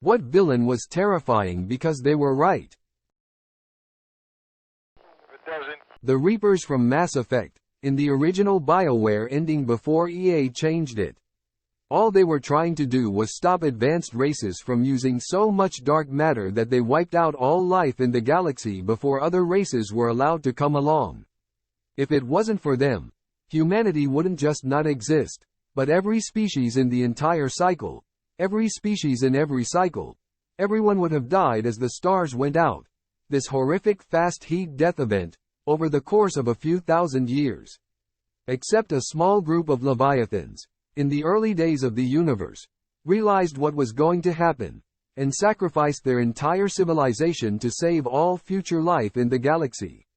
What villain was terrifying because they were right? The Reapers from Mass Effect, in the original BioWare ending before EA changed it. All they were trying to do was stop advanced races from using so much dark matter that they wiped out all life in the galaxy before other races were allowed to come along. If it wasn't for them, humanity wouldn't just not exist, but every species in the entire cycle, every species in every cycle, everyone would have died as the stars went out. This horrific fast heat death event, over the course of a few thousand years. Except a small group of Leviathans, in the early days of the universe, realized what was going to happen, and sacrificed their entire civilization to save all future life in the galaxy.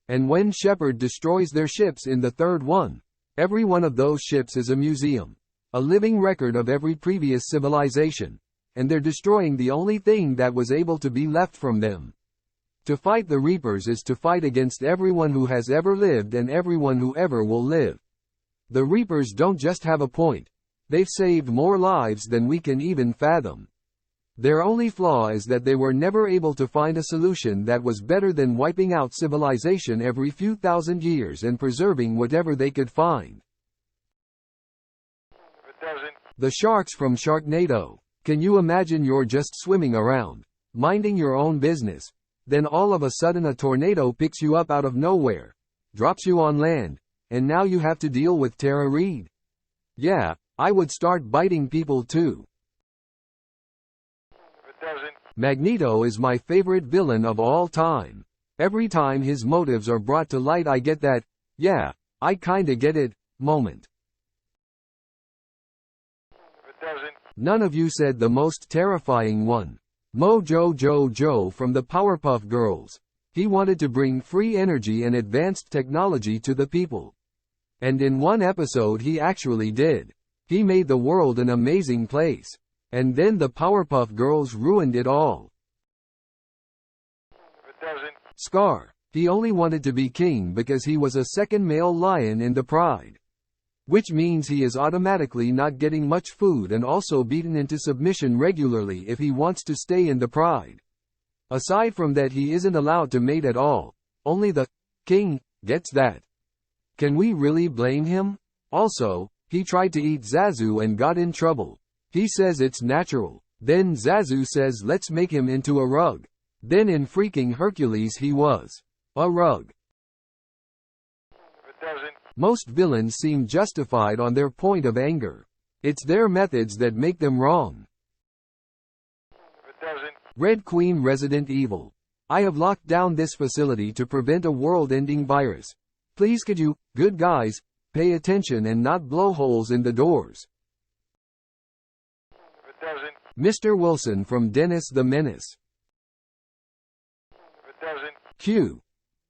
And when Shepard destroys their ships in the third one, every one of those ships is a museum, a living record of every previous civilization, and they're destroying the only thing that was able to be left from them. To fight the Reapers is to fight against everyone who has ever lived and everyone who ever will live. The Reapers don't just have a point. They've saved more lives than we can even fathom. Their only flaw is that they were never able to find a solution that was better than wiping out civilization every few thousand years and preserving whatever they could find. The sharks from Sharknado. Can you imagine you're just swimming around, minding your own business? Then all of a sudden a tornado picks you up out of nowhere, drops you on land, and now you have to deal with Tara Reid. Yeah, I would start biting people too. Magneto is my favorite villain of all time. Every time his motives are brought to light I get that, yeah, I kinda get it, moment. None of you said the most terrifying one. Mojo Jojo from the Powerpuff Girls. He wanted to bring free energy and advanced technology to the people. And in one episode he actually did. He made the world an amazing place. And then the Powerpuff Girls ruined it all. Scar. He only wanted to be king because he was a second male lion in the Pride. Which means he is automatically not getting much food and also beaten into submission regularly if he wants to stay in the Pride. Aside from that he isn't allowed to mate at all. Only the king gets that. Can we really blame him? Also, he tried to eat Zazu and got in trouble. He says it's natural. Then Zazu says let's make him into a rug. Then in freaking Hercules he was a rug. Most villains seem justified on their point of anger. It's their methods that make them wrong. Red Queen Resident Evil. I have locked down this facility to prevent a world-ending virus. Please could you, good guys, pay attention and not blow holes in the doors. Mr. Wilson from Dennis the Menace. Q.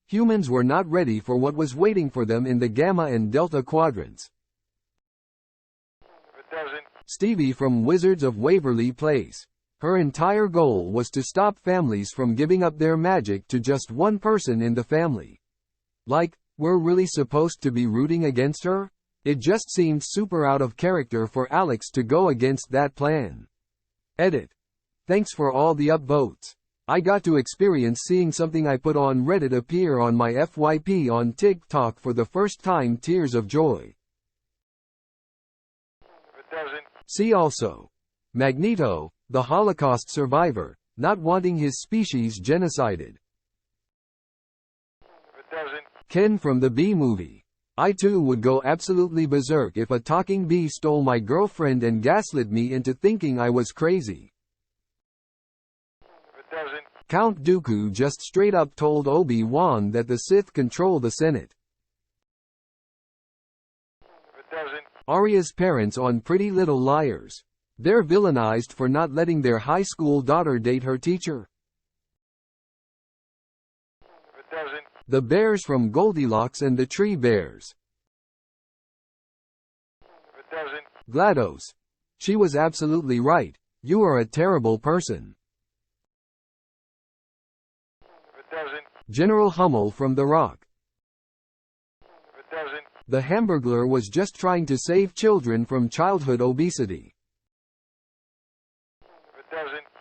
Humans were not ready for what was waiting for them in the Gamma and Delta quadrants. Stevie from Wizards of Waverly Place. Her entire goal was to stop families from giving up their magic to just one person in the family. Like, we're really supposed to be rooting against her? It just seemed super out of character for Alex to go against that plan. Edit. Thanks for all the upvotes. I got to experience seeing something I put on Reddit appear on my FYP on TikTok for the first time. Tears of joy. See also. Magneto, the Holocaust survivor, not wanting his species genocided. Ken from the Bee Movie. I too would go absolutely berserk if a talking bee stole my girlfriend and gaslit me into thinking I was crazy. Count Dooku just straight up told Obi-Wan that the Sith control the Senate. Arya's parents on Pretty Little Liars. They're villainized for not letting their high school daughter date her teacher. The bears from Goldilocks and the Tree Bears. GLaDOS. She was absolutely right. You are a terrible person. General Hummel from The Rock. The Hamburglar was just trying to save children from childhood obesity.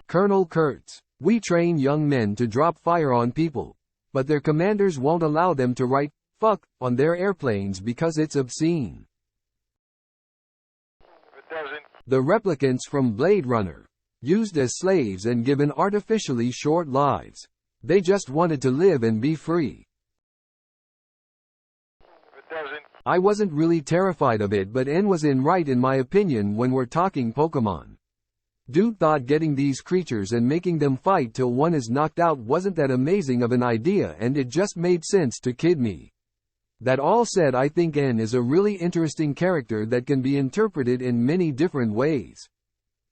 Colonel Kurtz. We train young men to drop fire on people, but their commanders won't allow them to write fuck on their airplanes because it's obscene. The replicants from Blade Runner. Used as slaves and given artificially short lives. They just wanted to live and be free. I wasn't really terrified of it, but N was right in my opinion when we're talking Pokemon. Dude thought getting these creatures and making them fight till one is knocked out wasn't that amazing of an idea, and it just made sense to kid me. That all said, I think N is a really interesting character that can be interpreted in many different ways.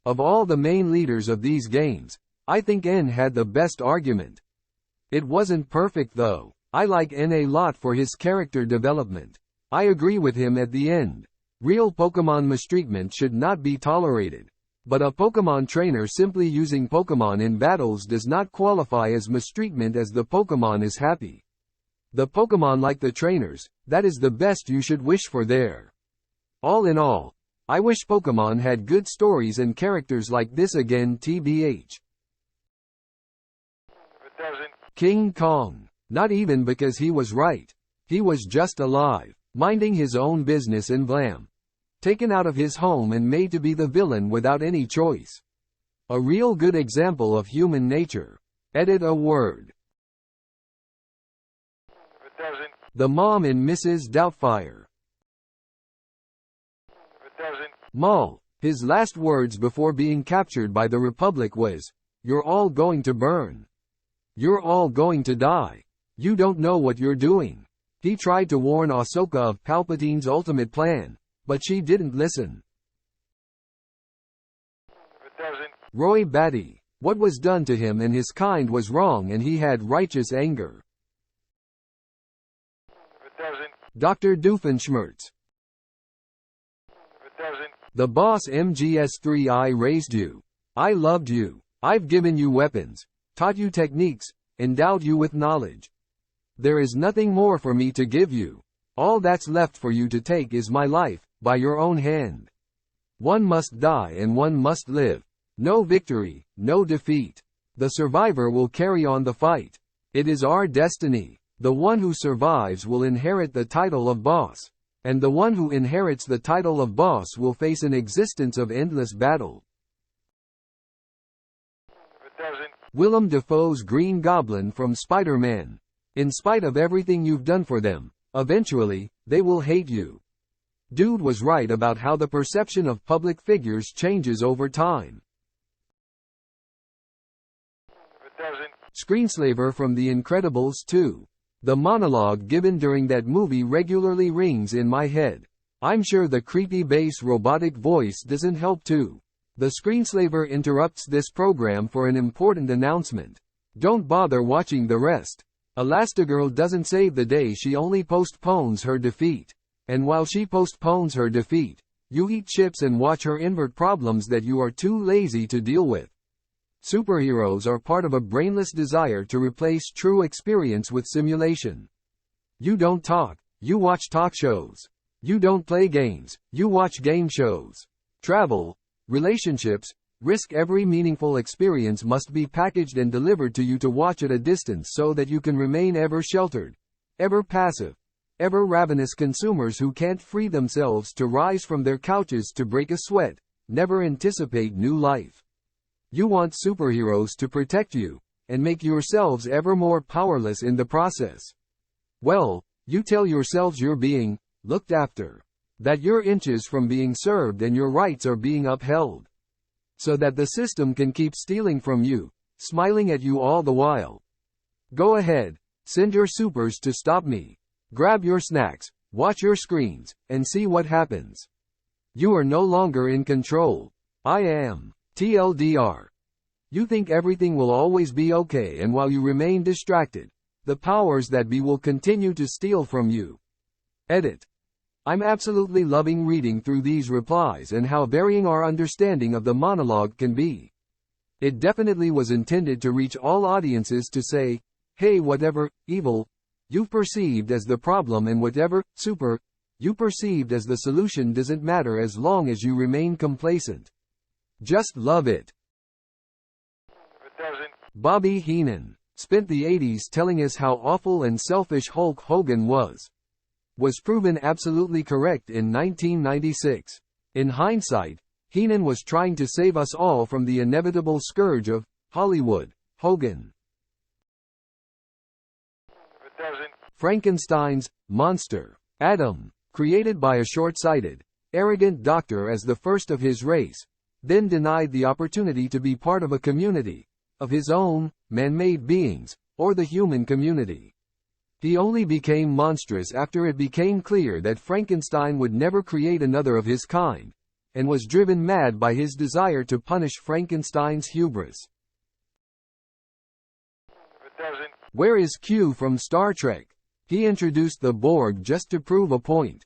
Of all the main leaders of these games, I think N had the best argument. It wasn't perfect though. I like N a lot for his character development. I agree with him at the end. Real Pokemon mistreatment should not be tolerated. But a Pokemon trainer simply using Pokemon in battles does not qualify as mistreatment, as the Pokemon is happy. The Pokemon like the trainers, that is the best you should wish for there. All in all, I wish Pokemon had good stories and characters like this again, tbh. King Kong. Not even because he was right. He was just alive, minding his own business, and blam. Taken out of his home and made to be the villain without any choice. A real good example of human nature. Edit a word. The mom in Mrs. Doubtfire. Maul, his last words before being captured by the Republic was, "You're all going to burn. You're all going to die. You don't know what you're doing." He tried to warn Ahsoka of Palpatine's ultimate plan, but she didn't listen. Roy Batty. What was done to him and his kind was wrong, and he had righteous anger. Dr. Doofenshmirtz. The boss MGS3. I raised you. I loved you. I've given you weapons, taught you techniques, endowed you with knowledge. There is nothing more for me to give you. All that's left for you to take is my life, by your own hand. One must die and one must live. No victory, no defeat. The survivor will carry on the fight. It is our destiny. The one who survives will inherit the title of boss. And the one who inherits the title of boss will face an existence of endless battle. Willem Dafoe's Green Goblin from Spider-Man. In spite of everything you've done for them, eventually, they will hate you. Dude was right about how the perception of public figures changes over time. Screenslaver from The Incredibles 2. The monologue given during that movie regularly rings in my head. I'm sure the creepy bass robotic voice doesn't help too. The screenslaver interrupts this program for an important announcement. Don't bother watching the rest. Elastigirl doesn't save the day, she only postpones her defeat. And while she postpones her defeat, you eat chips and watch her invert problems that you are too lazy to deal with. Superheroes are part of a brainless desire to replace true experience with simulation. You don't talk, you watch talk shows. You don't play games, you watch game shows. Travel, relationships, risk, every meaningful experience must be packaged and delivered to you to watch at a distance so that you can remain ever sheltered, ever passive, ever ravenous consumers who can't free themselves to rise from their couches to break a sweat, never anticipate new life. You want superheroes to protect you, and make yourselves ever more powerless in the process. Well, you tell yourselves you're being looked after, that you're inches from being served and your rights are being upheld, so that the system can keep stealing from you, smiling at you all the while. Go ahead, send your supers to stop me. Grab your snacks, watch your screens, and see what happens. You are no longer in control. I am. TLDR. You think everything will always be okay, and while you remain distracted, the powers that be will continue to steal from you. Edit. I'm absolutely loving reading through these replies and how varying our understanding of the monologue can be. It definitely was intended to reach all audiences to say, hey, whatever evil you've perceived as the problem and whatever super you perceived as the solution doesn't matter as long as you remain complacent. Just love it. Bobby Heenan spent the 80s telling us how awful and selfish Hulk Hogan was proven absolutely correct in 1996. In hindsight, Heenan was trying to save us all from the inevitable scourge of Hollywood Hogan. Frankenstein's monster, Adam, created by a short-sighted, arrogant doctor as the first of his race, then denied the opportunity to be part of a community of his own, man-made beings, or the human community. He only became monstrous after it became clear that Frankenstein would never create another of his kind, and was driven mad by his desire to punish Frankenstein's hubris. Where is Q from Star Trek? He introduced the Borg just to prove a point.